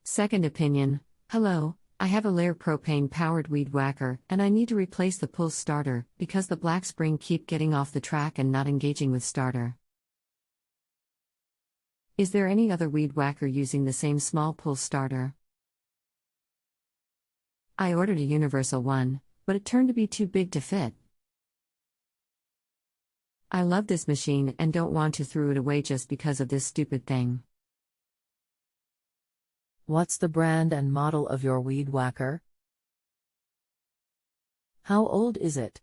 Second opinion. Hello, I have a LEHR propane powered weed whacker and I need to replace the pull starter because the black spring keep getting off the track and not engaging with starter. Is there any other weed whacker using the same small pull starter? I ordered a universal one, but it turned to be too big to fit. I love this machine and don't want to throw it away just because of this stupid thing. What's the brand and model of your weed whacker? How old is it?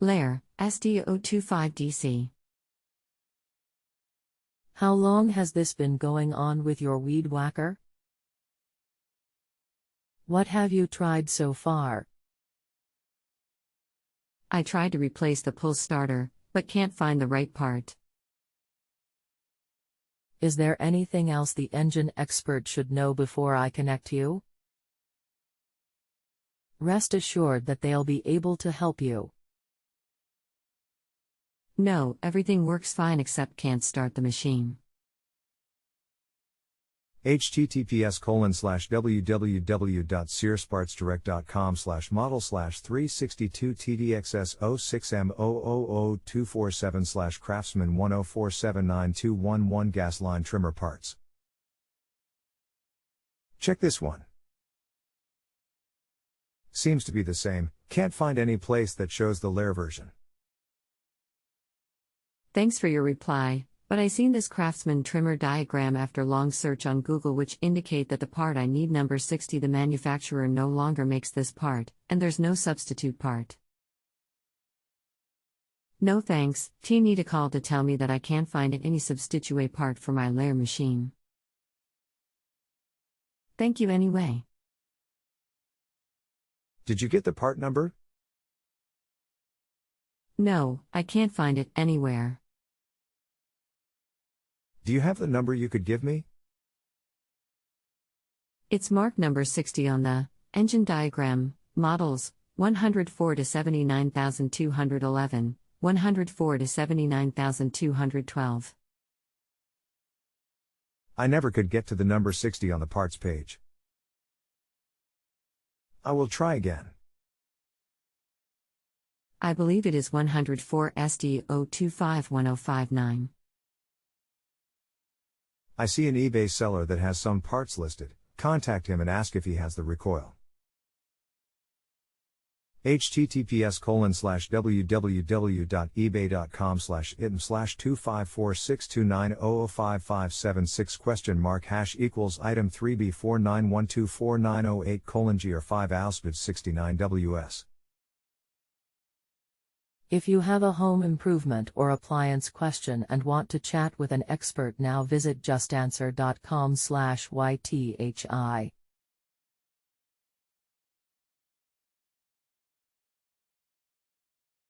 LEHR, SD025DC. How long has this been going on with your weed whacker? What have you tried so far? I tried to replace the pull starter, but can't find the right part. Is there anything else the engine expert should know before I connect you? Rest assured that they'll be able to help you. No, everything works fine except can't start the machine. https://www.searspartsdirect.com/model/362TDXS060M0024792111 gas line trimmer parts. Check this one. Seems to be the same, can't find any place that shows the LEHR version. Thanks for your reply, but I seen this Craftsman trimmer diagram after long search on Google which indicate that the part I need number 60 the manufacturer no longer makes this part, and there's no substitute part. No thanks, need a call to tell me that I can't find any substitute part for my LEHR machine. Thank you anyway. Did you get the part number? No, I can't find it anywhere. Do you have the number you could give me? It's marked number 60 on the engine diagram, models 104 to 79,211, 104 to 79,212. I never could get to the number 60 on the parts page. I will try again. I believe it is 104 SD0251059. I see an eBay seller that has some parts listed. Contact him and ask if he has the recoil. https://www.ebay.com/item/2546290055576 #item 3B49124908:G or 5 If you have a home improvement or appliance question and want to chat with an expert now visit JustAnswer.com/YTHI.